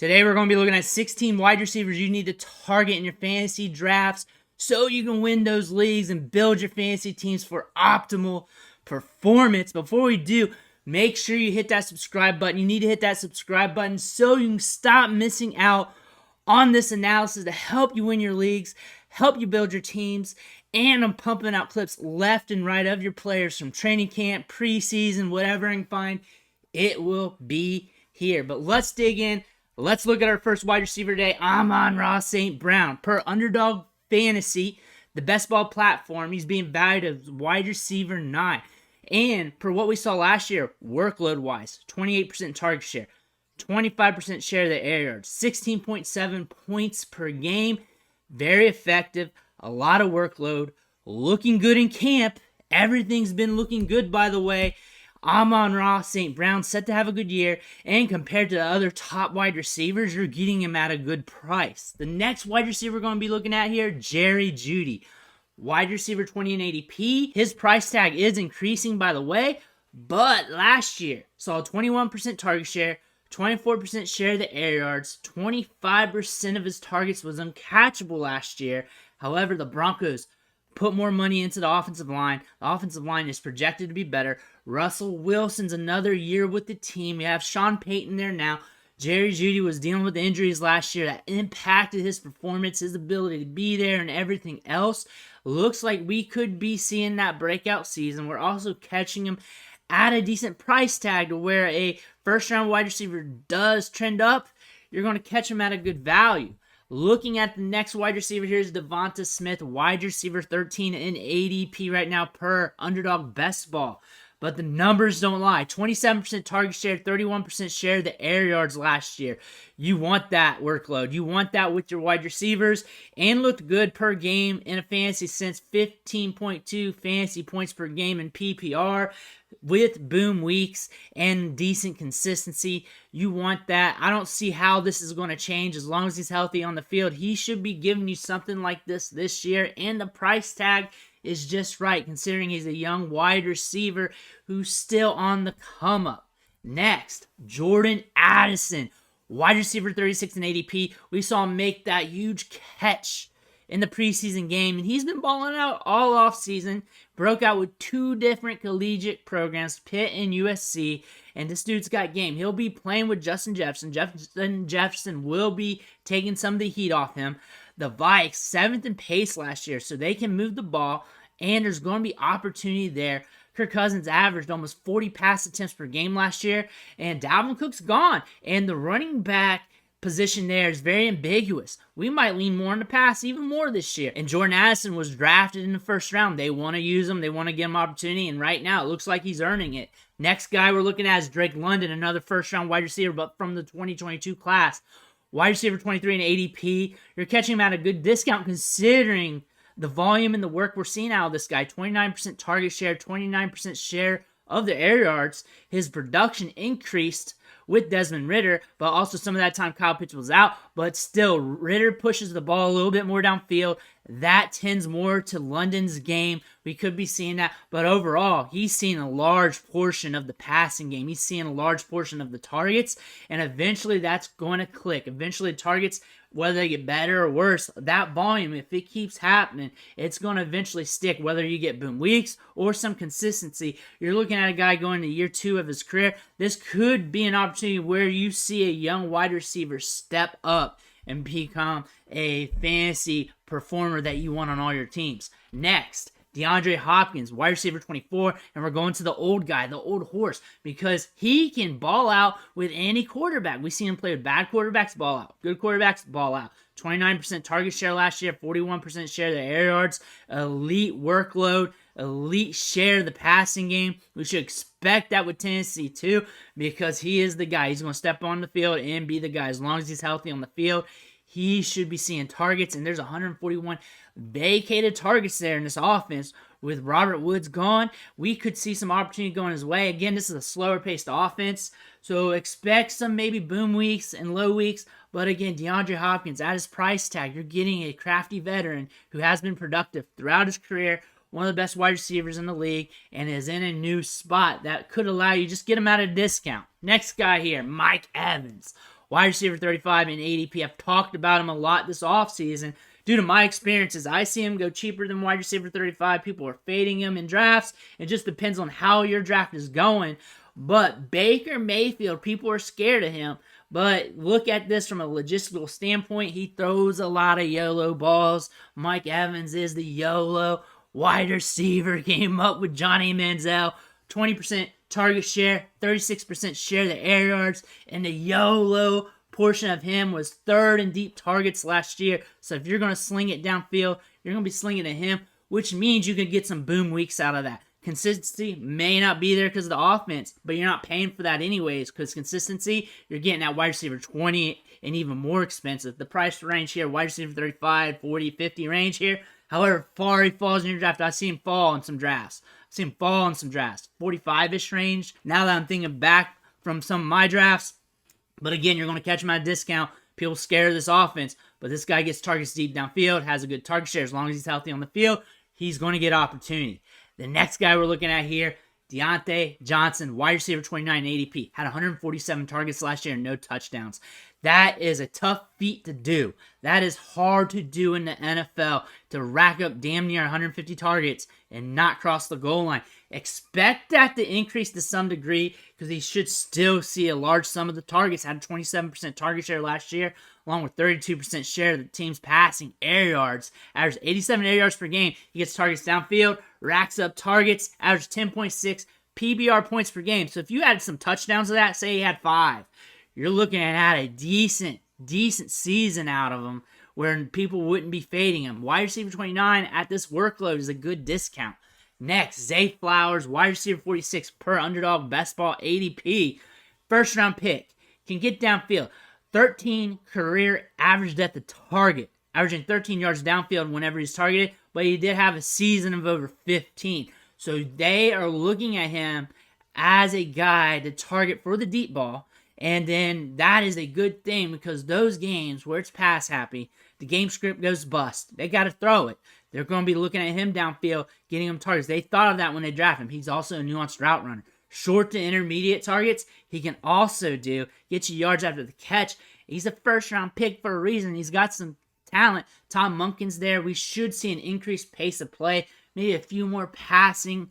Today we're going to be looking at 16 wide receivers you need to target in your fantasy drafts so you can win those leagues and build your fantasy teams for optimal performance. Before we do, make sure you hit that subscribe button. You need to hit that subscribe button so you can stop missing out on this analysis to help you win your leagues, help you build your teams, and I'm pumping out clips left and right of your players from training camp, preseason, whatever I can find. It will be here. But let's dig in. Let's look at our first wide receiver today, Amon-Ra St. Brown. Per Underdog Fantasy, the best ball platform, he's being valued as wide receiver 9. And per what we saw last year, workload-wise, 28% target share, 25% share of the air yards, 16.7 points per game. Very effective, a lot of workload, looking good in camp. Everything's been looking good, by the way. Amon-Ra St. Brown set to have a good year, and compared to the other top wide receivers, you're getting him at a good price. The next wide receiver we're going to be looking at here, Jerry Jeudy. Wide receiver 20 in ADP. His price tag is increasing, by the way, but last year saw a 21% target share, 24% share of the air yards, 25% of his targets was uncatchable last year. However, the Broncos put more money into the offensive line. The offensive line is projected to be better. Russell Wilson's another year with the team. You have Sean Payton there now. Jerry Jeudy was dealing with injuries last year that impacted his performance, his ability to be there, and everything else. Looks like we could be seeing that breakout season. We're also catching him at a decent price tag to where a first-round wide receiver does trend up. You're going to catch him at a good value. Looking at the next wide receiver, here's Devonta Smith, wide receiver 13 in ADP right now per Underdog Best Ball. But the numbers don't lie. 27% target share, 31% share of the air yards last year. You want that workload. You want that with your wide receivers. And looked good per game in a fantasy sense. 15.2 fantasy points per game in PPR with boom weeks and decent consistency. You want that. I don't see how this is going to change as long as he's healthy on the field. He should be giving you something like this year. And the price tag is just right, considering he's a young wide receiver who's still on the come up. Next, Jordan Addison, wide receiver 36 in ADP. We saw him make that huge catch in the preseason game, and he's been balling out all offseason. Broke out with 2 different collegiate programs, Pitt and USC, and this dude's got game. He'll be playing with Justin Jefferson. Justin Jefferson will be taking some of the heat off him. The Vikes, 7th in pace last year, so they can move the ball, and there's going to be opportunity there. Kirk Cousins averaged almost 40 pass attempts per game last year, and Dalvin Cook's gone, and the running back position there is very ambiguous. We might lean more on the pass even more this year. And Jordan Addison was drafted in the first round. They want to use him. They want to give him opportunity, and right now it looks like he's earning it. Next guy we're looking at is Drake London, another first-round wide receiver, but from the 2022 class. Wide receiver 23 in ADP. You're catching him at a good discount considering the volume and the work we're seeing out of this guy. 29% target share, 29% share of the air yards. His production increased with Desmond Ridder, but also some of that time Kyle Pitts was out. But still, Ridder pushes the ball a little bit more downfield. That tends more to London's game. We could be seeing that. But overall, he's seeing a large portion of the passing game. He's seeing a large portion of the targets. And eventually that's going to click. Eventually the targets, whether they get better or worse, that volume, if it keeps happening, it's going to eventually stick, whether you get boom weeks or some consistency. You're looking at a guy going to year 2 of his career. This could be an opportunity where you see a young wide receiver step up and become a fantasy performer that you want on all your teams. Next, DeAndre Hopkins, wide receiver 24, and we're going to the old guy, the old horse, because he can ball out with any quarterback. We see him play with bad quarterbacks, ball out. Good quarterbacks, ball out. 29% target share last year, 41% share of the air yards, elite workload, elite share of the passing game. We should expect that with Tennessee too, because he is the guy. He's going to step on the field and be the guy. As long as he's healthy on the field, he should be seeing targets, and there's 141 vacated targets there in this offense. With Robert Woods gone, we could see some opportunity going his way. Again, this is a slower-paced offense, so expect some maybe boom weeks and low weeks. But again, DeAndre Hopkins, at his price tag, you're getting a crafty veteran who has been productive throughout his career, one of the best wide receivers in the league, and is in a new spot that could allow you just get him at a discount. Next guy here, Mike Evans. wide receiver 35 in ADP. I've talked about him a lot this offseason. Due to my experiences, I see him go cheaper than wide receiver 35. People are fading him in drafts. It just depends on how your draft is going. But Baker Mayfield, people are scared of him. But look at this from a logistical standpoint. He throws a lot of YOLO balls. Mike Evans is the YOLO wide receiver. Came up with Johnny Manziel. 20% target share, 36% share of the air yards, and the YOLO portion of him was third in deep targets last year. So if you're going to sling it downfield, you're going to be slinging to him, which means you can get some boom weeks out of that. Consistency may not be there because of the offense, but you're not paying for that anyways because consistency, you're getting that wide receiver 20 and even more expensive. The price range here, wide receiver 35, 40, 50 range here. However far he falls in your draft, I've seen him fall in some drafts. 45-ish range. Now that I'm thinking back from some of my drafts, but again, you're going to catch him at a discount. People scared of this offense, but this guy gets targets deep downfield, has a good target share. As long as he's healthy on the field, he's going to get opportunity. The next guy we're looking at here, Devonta Johnson, wide receiver 29 ADP, had 147 targets last year and no touchdowns. That is a tough feat to do. That is hard to do in the NFL, to rack up damn near 150 targets and not cross the goal line. Expect that to increase to some degree because he should still see a large sum of the targets. Had a 27% target share last year, along with 32% share of the team's passing air yards. Averaged 87 air yards per game. He gets targets downfield, racks up targets, averaged 10.6 PBR points per game. So if you add some touchdowns to that, say he had 5, you're looking at a decent season out of him where people wouldn't be fading him. Wide receiver 29 at this workload is a good discount. Next, Zay Flowers, wide receiver 46 per underdog best ball ADP. First round pick. Can get downfield. 13 career average depth of target. Averaging 13 yards downfield whenever he's targeted. But he did have a season of over 15. So they are looking at him as a guy to target for the deep ball. And then that is a good thing because those games where it's pass happy, the game script goes bust. They got to throw it. They're going to be looking at him downfield, getting him targets. They thought of that when they drafted him. He's also a nuanced route runner. Short to intermediate targets, he can also get you yards after the catch. He's a first-round pick for a reason. He's got some talent. Tom Munkin's there. We should see an increased pace of play, maybe a few more passing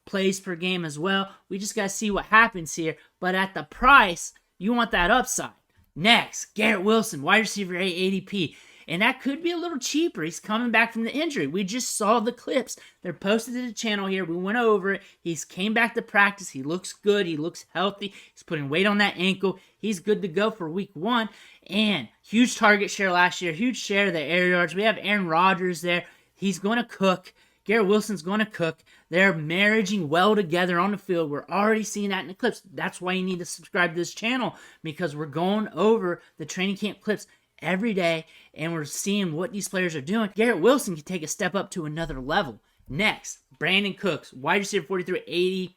plays per game as well. We just got to see what happens here. But at the price, you want that upside. Next, Garrett Wilson, wide receiver ADP. And that could be a little cheaper. He's coming back from the injury. We just saw the clips. They're posted to the channel here. We went over it. He's came back to practice. He looks good. He looks healthy. He's putting weight on that ankle. He's good to go for week 1. And huge target share last year. Huge share of the air yards. We have Aaron Rodgers there. He's going to cook. Garrett Wilson's going to cook. They're marrying well together on the field. We're already seeing that in the clips. That's why you need to subscribe to this channel because we're going over the training camp clips every day, and we're seeing what these players are doing. Garrett Wilson can take a step up to another level. Next, Brandon Cooks, wide receiver 43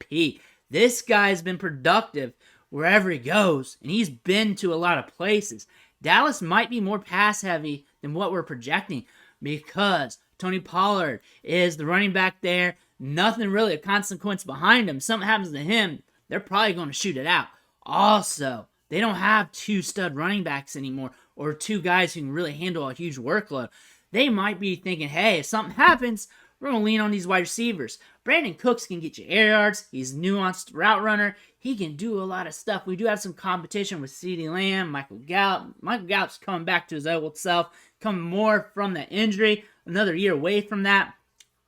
ADP. This guy's been productive wherever he goes, and he's been to a lot of places. Dallas might be more pass-heavy than what we're projecting because Tony Pollard is the running back there. Nothing really of consequence behind him. Something happens to him, they're probably going to shoot it out. Also, they don't have 2 stud running backs anymore or 2 guys who can really handle a huge workload. They might be thinking, hey, if something happens, we're going to lean on these wide receivers. Brandon Cooks can get you air yards. He's a nuanced route runner. He can do a lot of stuff. We do have some competition with CeeDee Lamb, Michael Gallup. Michael Gallup's coming back to his old self, coming more from the injury, another year away from that.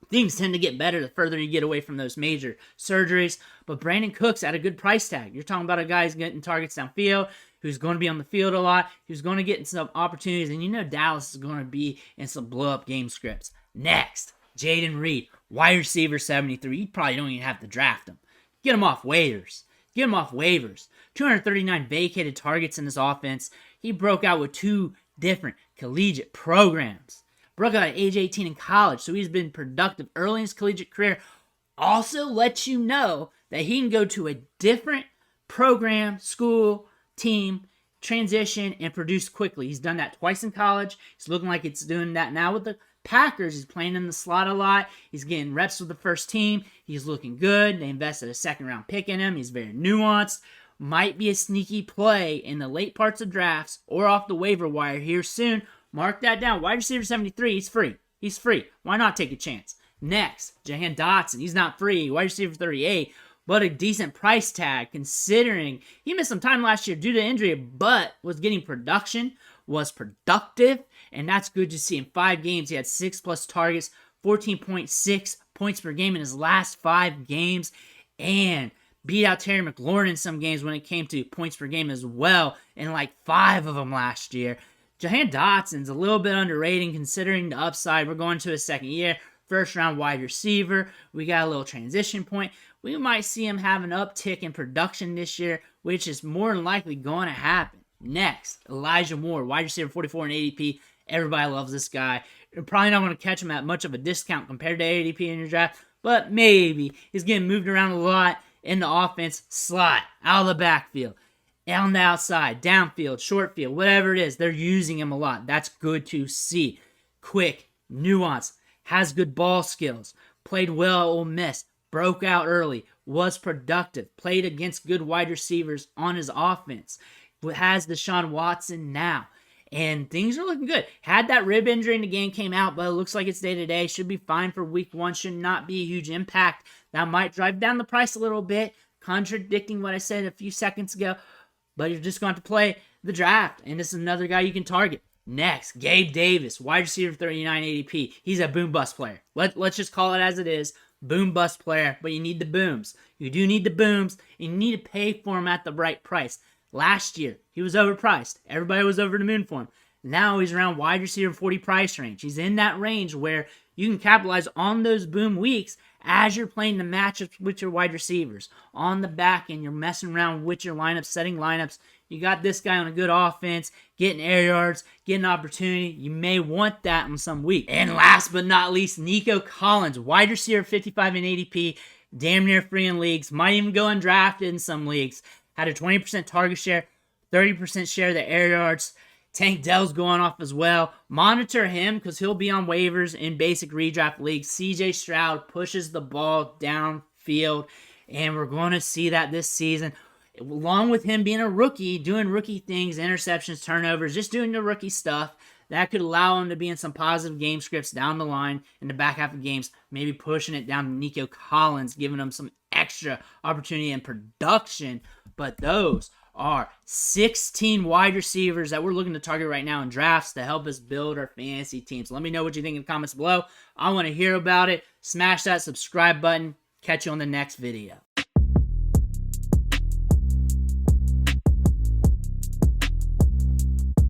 Things tend to get better the further you get away from those major surgeries. But Brandon Cooks at a good price tag. You're talking about a guy who's getting targets downfield, who's going to be on the field a lot, who's going to get some opportunities, and you know Dallas is going to be in some blow-up game scripts. Next, Jaden Reed, wide receiver 73. You probably don't even have to draft him. Get him off waivers. 239 vacated targets in this offense. He broke out with 2 different collegiate programs. Broke out at age 18 in college, so he's been productive early in his collegiate career. Also lets you know that he can go to a different program, school, team, transition, and produce quickly. He's done that twice in college. He's looking like it's doing that now with the Packers. He's playing in the slot a lot. He's getting reps with the first team. He's looking good. They invested a 2nd-round pick in him. He's very nuanced. might be a sneaky play in the late parts of drafts or off the waiver wire here soon. Mark that down. Wide receiver 73, he's free. He's free. Why not take a chance? Next, Jahan Dotson. He's not free. Wide receiver 38, but a decent price tag considering he missed some time last year due to injury, but was getting production, was productive, and that's good to see. In 5 games, he had 6+ targets, 14.6 points per game in his last 5 games, and beat out Terry McLaurin in some games when it came to points per game as well, in like 5 of them last year. Jahan Dotson's a little bit underrated considering the upside. We're going to his second year, first round wide receiver. We got a little transition point. We might see him have an uptick in production this year, which is more than likely going to happen. Next, Elijah Moore, wide receiver 44 in ADP. Everybody loves this guy. You're probably not going to catch him at much of a discount compared to ADP in your draft, but maybe. He's getting moved around a lot in the offense. Slot, out of the backfield, on the outside, downfield, short field, whatever it is, they're using him a lot. That's good to see. Quick, nuance, has good ball skills, played well at Ole Miss, broke out early, was productive, played against good wide receivers on his offense, has Deshaun Watson now, and things are looking good. Had that rib injury in the game, came out, but it looks like it's day-to-day. Should be fine for week 1. Should not be a huge impact. That might drive down the price a little bit, contradicting what I said a few seconds ago, but you're just going to play the draft, and this is another guy you can target. Next, Gabe Davis, wide receiver 39 ADP. He's a boom-bust player. Let's just call it as it is. Boom-bust player, but you need the booms. You do need the booms, and you need to pay for him at the right price. Last year, he was overpriced. Everybody was over the moon for him. Now he's around wide receiver 40 price range. He's in that range where you can capitalize on those boom weeks as you're playing the matchups with your wide receivers. On the back end, you're messing around with your lineups, setting lineups. You got this guy on a good offense, getting air yards, getting opportunity. You may want that in some week. And last but not least, Nico Collins, wide receiver 55 in ADP, damn near free in leagues, might even go undrafted in some leagues. Had a 20% target share, 30% share of the air yards. Tank Dell's going off as well. Monitor him because he'll be on waivers in basic redraft leagues. CJ Stroud pushes the ball downfield, and we're going to see that this season. Along with him being a rookie, doing rookie things, interceptions, turnovers, just doing the rookie stuff, that could allow him to be in some positive game scripts down the line in the back half of games, maybe pushing it down to Nico Collins, giving him some extra opportunity and production. But those are 16 wide receivers that we're looking to target right now in drafts to help us build our fantasy teams. Let me know what you think in the comments below. I want to hear about it. Smash that subscribe button. Catch you on the next video.